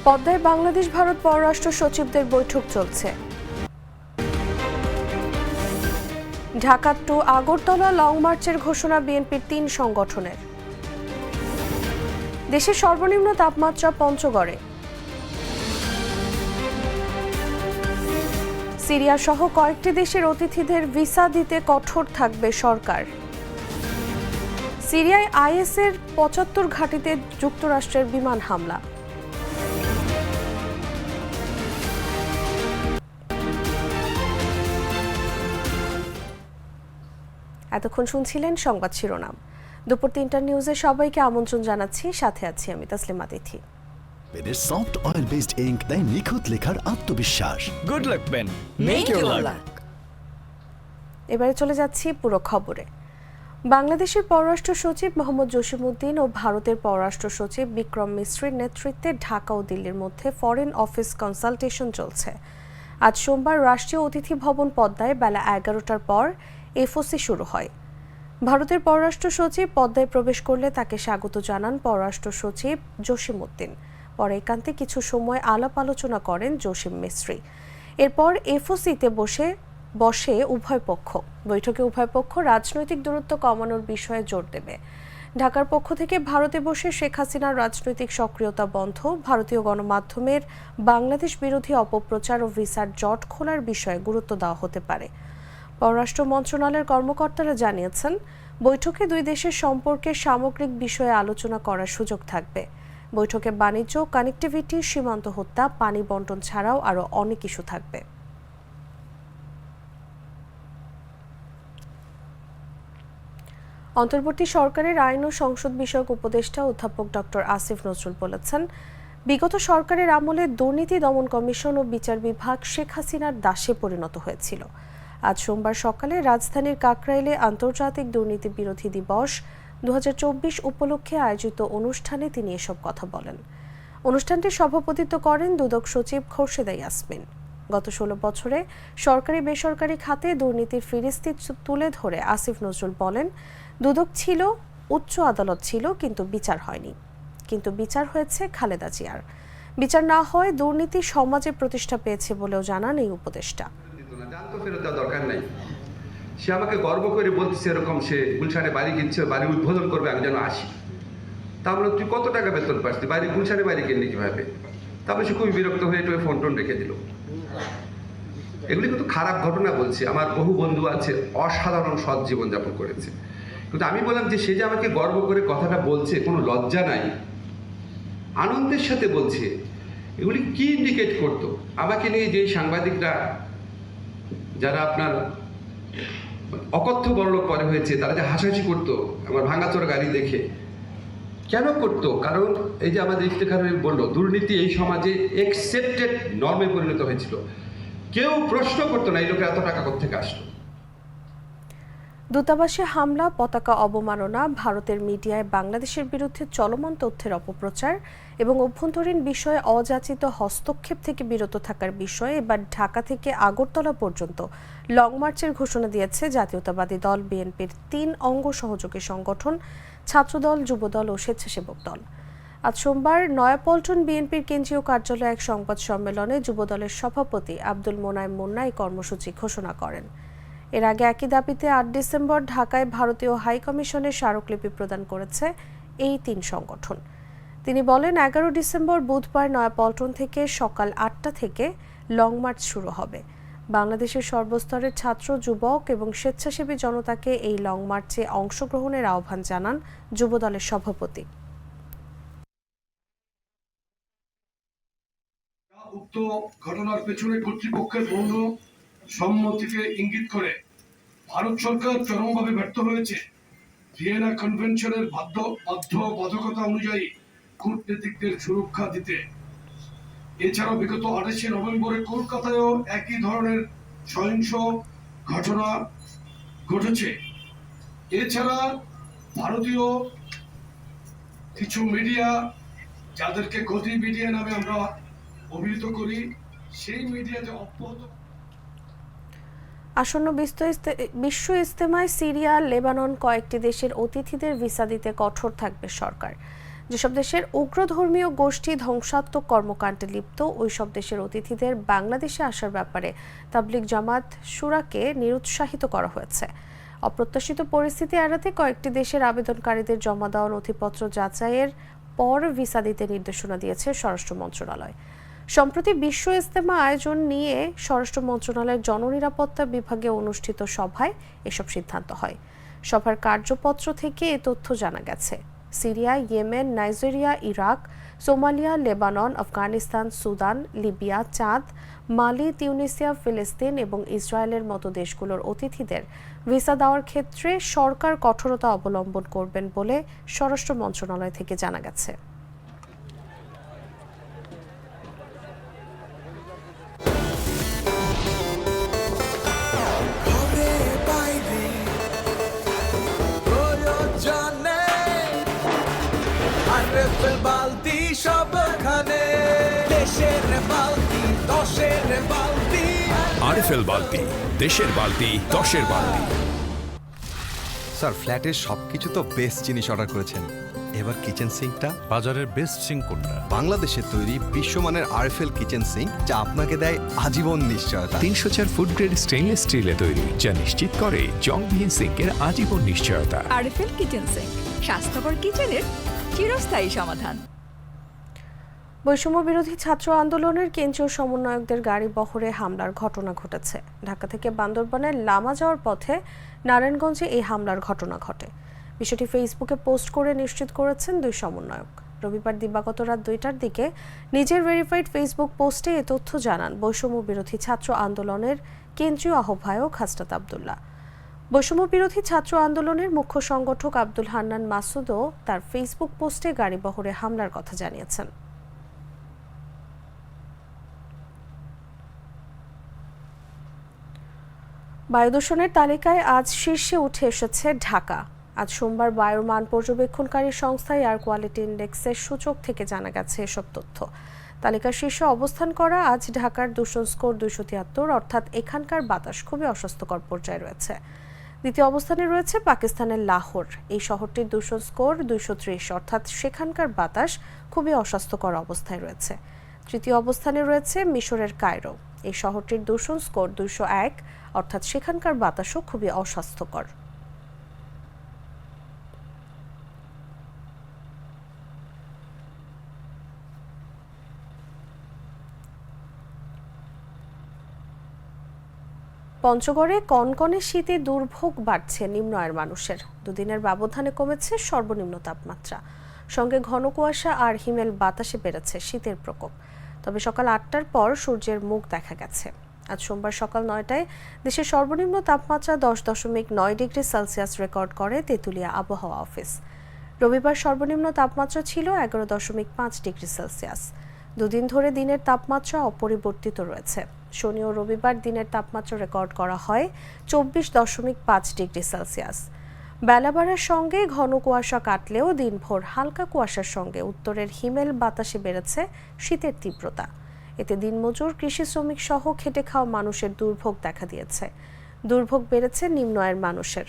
পদ্মায় বাংলাদেশ ভারত পররাষ্ট্র সচিবদের বৈঠক চলছে। ঢাকা টু আগরতলা লং মার্চের ঘোষণা বিএনপির ৩ সংগঠনের। দেশের সর্বনিম্ন তাপমাত্রা পঞ্চগড়ে। সিরিয়া সহ কয়েকটি দেশের অতিথিদের ভিসা দিতে কঠোর থাকবে সরকার। সিরিয়ায় আইএসের ৭৫ ঘাঁটিতে যুক্তরাষ্ট্রের বিমান হামলা। এতক্ষণ শুনছিলেন সংবাদ শিরোনাম। দুপুর ৩টার নিউজে সবাইকে আমন্ত্রণ জানাচ্ছি, সাথে আছি আমি তাসলিমা তিথি। পেনের সফট অয়েল বেসড ইঙ্ক তাই নিখুঁত লেখার আত্মবিশ্বাস। Good luck pen, make your luck. এবারে চলে যাচ্ছি পুরো খবরে। বাংলাদেশের পররাষ্ট্র সচিব মোহাম্মদ জসিমউদ্দিন ও ভারতের পররাষ্ট্র সচিব বিক্রম মিশ্রির নেতৃত্বে ঢাকা ও দিল্লির মধ্যে ফরেন অফিস কনসালটেশন চলছে। আজ সোমবার রাষ্ট্রীয় অতিথি ভবন পদ্মায় বেলা ১১টার পর এফওসি শুরু হয়। ভারতের পররাষ্ট্র সচিব পদ্মায় প্রবেশ করলে তাকে স্বাগত জানান পররাষ্ট্র সচিব জসিমউদ্দিন। পরে একান্তে কিছু সময় আলাপ আলোচনা করেন জসিম মিশ্রি। এরপর এফওসিতে বসে উভয় পক্ষ। বৈঠকে উভয় পক্ষ রাজনৈতিক দূরত্ব কমানোর বিষয়ে জোর দেবে। ঢাকার পক্ষ থেকে ভারতে বসে শেখ হাসিনার রাজনৈতিক সক্রিয়তা বন্ধ, ভারতীয় গণমাধ্যমের বাংলাদেশ বিরোধী অপপ্রচার ও ভিসার জট খোলার বিষয়ে গুরুত্ব দেওয়া হতে পারে। পররাষ্ট্র মন্ত্রণালয়ের কর্মকর্তারা জানিয়েছেন, বৈঠকে দুই দেশের সম্পর্কের সামগ্রিক বিষয়ে আলোচনা করার সুযোগ থাকবে। বৈঠকে বাণিজ্য, কানেক্টিভিটি, সীমান্ত হত্যা, পানি বণ্টন ছাড়াও আরও অনেক ইস্যু থাকবে। অন্তর্বর্তী সরকারের আইন ও সংসদ বিষয়ক উপদেষ্টা অধ্যাপক ডক্টর আসিফ নজরুল বলেছেন, বিগত সরকারের আমলে দুর্নীতি দমন কমিশন ও বিচার বিভাগ শেখ হাসিনার দাসে পরিণত হয়েছিল। আজ সোমবার সকালে রাজধানীর কাকরাইলে আন্তর্জাতিক দুর্নীতি বিরোধী দিবস ২০২৪ উপলক্ষে আয়োজিত অনুষ্ঠানে তিনি এসব কথা বলেন। অনুষ্ঠানটি সভাপতিত্ব করেন দুদক সচিব খোরশেদা ইয়াসমিন। গত ১৬ বছরে সরকারি বেসরকারি খাতে দুর্নীতির ফিরিস্তি তুলে ধরে আসিফ নজরুল বলেন, দুদক ছিল, উচ্চ আদালত ছিল, কিন্তু বিচার হয়নি। কিন্তু বিচার হয়েছে খালেদা জিয়ার। বিচার না হয় দুর্নীতি সমাজে প্রতিষ্ঠা পেয়েছে বলেও জানান এই উপদেষ্টা। দরকার নাই, সে আমাকে গর্ব করে বলতেছে এরকম, সে গুলশানে বাড়ি কিনছে, বাড়ি উদ্বোধন করবে, আমি যেন আসি। তাহলে তুই কত টাকা বেতন পাস, বাড়ি গুলশানে বাড়ি কিনলি কিভাবে? তারপরে সে খুবই বিরক্ত হয়ে একটু ফোন টোন রেখে দিল। এগুলি কিন্তু খারাপ ঘটনা বলছি। আমার বহু বন্ধু আছে অসাধারণ সৎ জীবনযাপন করেছে, কিন্তু আমি বললাম যে সে যে আমাকে গর্ব করে কথাটা বলছে, কোনো লজ্জা নাই, আনন্দের সাথে বলছে, এগুলি কি ইন্ডিকেট করতো? আমাকে নিয়ে যে সাংবাদিকরা যারা আপনার অকথ্য বড়লোক পরে হয়েছে, তারা যে হাসাহাসি করতো আমার ভাঙাচোরা গাড়ি দেখে, কেন করতো? কারণ এই যে আমাদের ইফতেখার বললো, দুর্নীতি এই সমাজে একসেপ্টেড নর্মে পরিণত হয়েছিল। কেউ প্রশ্ন করতো না এই লোকে এত টাকা কোত্থেকে আসলো। দূতাবাসে হামলা, পতাকা অবমাননা, ভারতের মিডিয়ায় বাংলাদেশের বিরুদ্ধে চলমান তথ্যের অপপ্রচার এবং অভ্যন্তরীণ বিষয়ে অযাচিত হস্তক্ষেপ থেকে বিরত থাকার বিষয়ে এবার ঢাকা থেকে আগরতলা পর্যন্ত লং মার্চের ঘোষণা দিয়েছে জাতীয়তাবাদী দল বিএনপির ৩ অঙ্গ সহযোগী সংগঠন, ছাত্রদল, যুবদল ও স্বেচ্ছাসেবক দল। আজ সোমবার নয়াপল্টন বিএনপির কেন্দ্রীয় কার্যালয়ে এক সংবাদ সম্মেলনে যুবদলের সভাপতি আব্দুল মোনায়েম মুন্না এই কর্মসূচি ঘোষণা করেন। এর আগে একই দাবিতে ৮ ডিসেম্বর ঢাকায় ভারতীয় হাইকমিশনের স্মারকলিপি প্রদান করেছে এই ৩ সংগঠন। তিনি বলেন, ১১ ডিসেম্বর বুধবার নয়াপল্টন থেকে সকাল ৮টা থেকে লং মার্চ শুরু হবে। বাংলাদেশের সর্বস্তরের ছাত্র, যুবক এবং স্বেচ্ছাসেবী জনতাকে এই লং মার্চে অংশগ্রহণের আহ্বান জানান যুবদলের সভাপতি। উক্ত ঘটনার পেছনে কর্তৃপক্ষের গৌণ সম্মতিকে ইঙ্গিত করে ভারত সরকার চরমভাবে ব্যর্থ হয়েছে ভিয়েনা কনভেনশনের বাধ্যবাধকতা অনুযায়ী কূটনীতিকদের সুরক্ষা দিতে। এছাড়াও বিগত ২৮ নভেম্বরে কলকাতায়ও একই ধরনের সহিংস ঘটনা ঘটেছে। এছাড়া ভারতীয় কিছু মিডিয়া, যাদেরকে গদি মিডিয়া নামে আমরা অভিহিত করি, সেই মিডিয়াতে অব্যাহত আসন্ন বিশ্ব ইজতেমায় সিরিয়া, লেবানন কয়েকটি দেশের অতিথিদের ভিসা দিতে কঠোর থাকবে সরকার। যেসব দেশের উগ্রধর্মীয় গোষ্ঠী ধ্বংসাত্মক কর্মকাণ্ডে লিপ্ত ওইসব দেশের অতিথিদের বাংলাদেশে আসার ব্যাপারে তাবলিগ জামাত শুরাকে নিরুৎসাহিত করা হয়েছে। অপ্রত্যাশিত পরিস্থিতি এড়াতে কয়েকটি দেশের আবেদনকারীদের জমা দেওয়া নথিপত্র যাচাইয়ের পর ভিসা দিতে নির্দেশনা দিয়েছে স্বরাষ্ট্র মন্ত্রণালয়। সম্প্রতি বিশ্ব ইজতেমা আয়োজন নিয়ে স্বরাষ্ট্র মন্ত্রণালয়ের জননিরাপত্তা বিভাগে অনুষ্ঠিত সভায় এসব সিদ্ধান্ত হয়। সভার কার্যপত্র থেকে এ তথ্য জানা গেছে। Syria, Yemen, Nigeria, Iraq, Somalia, Lebanon, Afghanistan, Sudan, Libya, চাঁদ, মালি, তিউনিসিয়া, ফিলিস্তিন এবং ইসরায়েলের মতো দেশগুলোর অতিথিদের ভিসা দেওয়ার ক্ষেত্রে সরকার কঠোরতা অবলম্বন করবেন বলে স্বরাষ্ট্র মন্ত্রণালয় থেকে জানা গেছে। বালতি সবখানে দেশের বালতি দশের বালতি আরএফএল বালতি, দেশের বালতি, দশের বালতি। স্যার, ফ্ল্যাটের সবকিছু তো বেস্ট জিনিস অর্ডার করেছেন, এবার কিচেন সিঙ্কটা বাজারের বেস্ট সিঙ্ক কোনটা? বাংলাদেশের তৈরি বিশ্বমানের আরএফএল কিচেন সিঙ্ক, যা আপনাকে দেয় আজীবন নিশ্চয়তা। 304 ফুড গ্রেড স্টেইনলেস স্টিলে তৈরি, যা নিশ্চিত করে জংবিহীন সিঙ্কের আজীবন নিশ্চয়তা। আরএফএল কিচেন সিঙ্ক, স্বাস্থ্যকর কিচেনের চিরস্থায়ী সমাধান। বৈষম্য বিরোধী ছাত্র আন্দোলনের কেন্দ্রীয় সমন্বয়কদের গাড়ি বহরে হামলার ঘটনা ঘটেছে। ঢাকা থেকে বান্দরবানের লামা যাওয়ার পথে নারায়ণগঞ্জে এই হামলার ঘটনা ঘটে। বিষয়টি ফেসবুকে পোস্ট করে নিশ্চিত করেছেন দুই সমন্বয়ক। রবিবার দিবাগত রাত 2টার দিকে নিজের ভেরিফাইড ফেসবুক পোস্টে এ তথ্য জানান বৈষম্য বিরোধী ছাত্র আন্দোলনের কেন্দ্রীয় আহ্বায়ক হাসনাত আব্দুল্লাহ। বৈষম্য বিরোধী ছাত্র আন্দোলনের মুখ্য সংগঠক আব্দুল হান্নান মাসুদও তার ফেসবুক পোস্টে গাড়ি বহরে হামলার কথা জানিয়েছেন। বায়ু দূষণের তালিকায় আজ শীর্ষে উঠে এসেছে ঢাকা। আজ সোমবার বায়ুর মান পর্যবেক্ষণকারী সংস্থা এয়ার কোয়ালিটি ইন্ডেক্সের সূচক থেকে জানা গেছে এসব তথ্য। তালিকার শীর্ষে অবস্থান করা আজ ঢাকার দূষণ স্কোর 273, অর্থাৎ এখানকার বাতাস খুবই অস্বাস্থ্যকর পর্যায়ে রয়েছে। দ্বিতীয় অবস্থানে রয়েছে পাকিস্তানের লাহোর। এই শহরটির দূষণ স্কোর 230, অর্থাৎ সেখানকার বাতাস খুবই অস্বাস্থ্যকর অবস্থায় রয়েছে। তৃতীয় অবস্থানে রয়েছে মিশরের কায়রো। এই শহরটির দূষণ স্কোর 201, অর্থাৎ সেখানকার বাতাসও খুবই অস্বাস্থ্যকর। পঞ্চগড়ে কনকনে শীতে দুর্ভোগ বাড়ছে নিম্ন আয়ের মানুষের। দুদিনের ব্যবধানে কমেছে সর্বনিম্ন তাপমাত্রা, সঙ্গে ঘন কুয়াশা আর হিমেল বাতাসে বেড়েছে শীতের প্রকোপ। তবে সকাল 8টার পর সূর্যের মুখ দেখা গেছে। আজ সোমবার সকাল 9টায় দেশের সর্বনিম্ন তাপমাত্রা 10.9 ডিগ্রি সেলসিয়াস রেকর্ড করে তেঁতুলিয়া আবহাওয়া অফিস। রবিবার সর্বনিম্ন তাপমাত্রা ছিল 11.5 ডিগ্রি সেলসিয়াস। দুদিন ধরে দিনের তাপমাত্রা অপরিবর্তিত রয়েছে। শনি ও রবিবার দিনের তাপমাত্রা রেকর্ড করা হয় 24.5 ডিগ্রি সেলসিয়াস। বেলা বাড়ার সঙ্গে ঘন কুয়াশা কাটলেও দিনভর হালকা কুয়াশার সঙ্গে উত্তরের হিমেল বাতাসে বেড়েছে শীতের তীব্রতা। এতে দিনমজুর, কৃষি শ্রমিক সহ খেটে খাওয়া মানুষের দুর্ভোগ দেখা দিয়েছে। দুর্ভোগ বেড়েছে নিম্ন আয়ের মানুষের।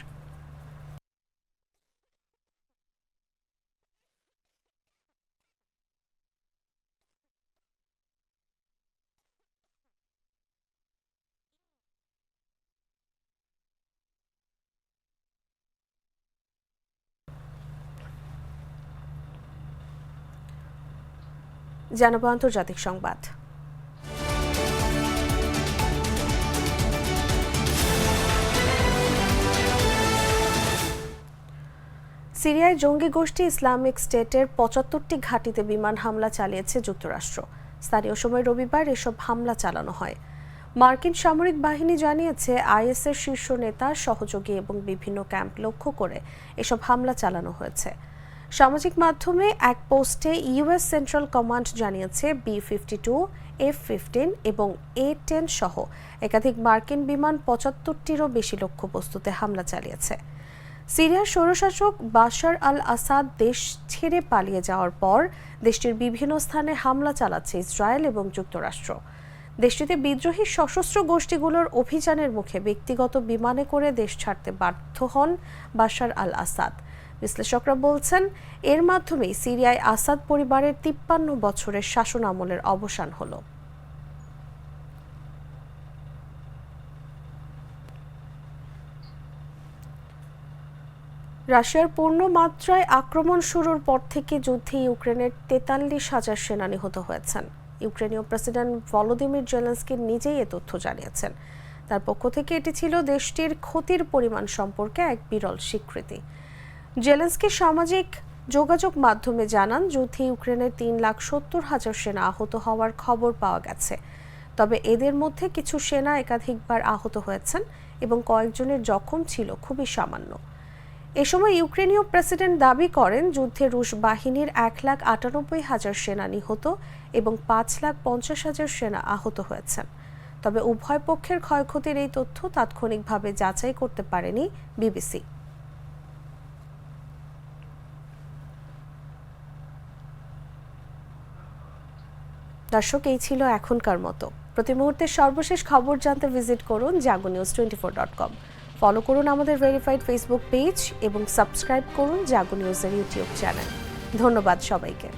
জানাবো আন্তর্জাতিক সংবাদ। সিরিয়ায় জঙ্গি গোষ্ঠী ইসলামিক স্টেটের 75টি ঘাঁটিতে বিমান হামলা চালিয়েছে যুক্তরাষ্ট্র। স্থানীয় সময় রবিবার এসব হামলা চালানো হয়। মার্কিন সামরিক বাহিনী জানিয়েছে আইএসের শীর্ষ নেতা, সহযোগী এবং বিভিন্ন ক্যাম্প লক্ষ্য করে এসব হামলা চালানো হয়েছে। সামাজিক মাধ্যমে এক পোস্টে ইউএস সেন্ট্রাল কমান্ড জানিয়েছে B-52, F-15 এবং A-10 সহ একাধিক মার্কিন বিমান 75টিরও বেশি লক্ষ্যবস্তুতে হামলা চালিয়েছে। সিরিয়ার স্বৈরশাসক বাশার আল আসাদ দেশ ছেড়ে পালিয়ে যাওয়ার পর দেশটির বিভিন্ন স্থানে হামলা চালাচ্ছে ইসরায়েল এবং যুক্তরাষ্ট্র। দেশটিতে বিদ্রোহী সশস্ত্র গোষ্ঠীগুলোর অভিযানের মুখে ব্যক্তিগত বিমানে করে দেশ ছাড়তে বাধ্য হন বাশার আল আসাদ। বিশ্লেষকরা বলছেন এর মাধ্যমেই সিরিয়ায় আসাদ পরিবারের 53 বছরের শাসন আমলের অবসান হলো। রাশিয়ার পূর্ণ মাত্রায় আক্রমণ শুরুর পর থেকে যুদ্ধে ইউক্রেনের 43,000 সেনা নিহত হয়েছেন। ইউক্রেনীয় প্রেসিডেন্ট ভলোদিমির জেলেনস্কি নিজেই এ তথ্য জানিয়েছেন। তার পক্ষ থেকে এটি ছিল দেশটির ক্ষতির পরিমাণ সম্পর্কে এক বিরল স্বীকৃতি। জেলেনস্কি সামাজিক যোগাযোগ মাধ্যমে জানান, যুদ্ধে ইউক্রেনের 3,70,000 সেনা আহত হওয়ার খবর পাওয়া গেছে। তবে এদের মধ্যে কিছু সেনা একাধিকবার আহত হয়েছেন এবং কয়েকজনের জখম ছিল খুবই সামান্য। এ সময় ইউক্রেনীয় প্রেসিডেন্ট দাবি করেন যুদ্ধে রুশ বাহিনীর 1,98,000 সেনা নিহত এবং 5,50,000 সেনা আহত হয়েছেন। তবে উভয় পক্ষের ক্ষয়ক্ষতির এই তথ্য তাৎক্ষণিকভাবে যাচাই করতে পারেনি বিবিসি। দর্শক, এই ছিল এখনকার মতো। প্রতি মুহূর্তের সর্বশেষ খবর জানতে ভিজিট করুন jagonews24.com। ফলো করুন আমাদের ভেরিফাইড ফেসবুক পেজ এবং সাবস্ক্রাইব করুন জাগো নিউজের ইউটিউব চ্যানেল। ধন্যবাদ সবাইকে।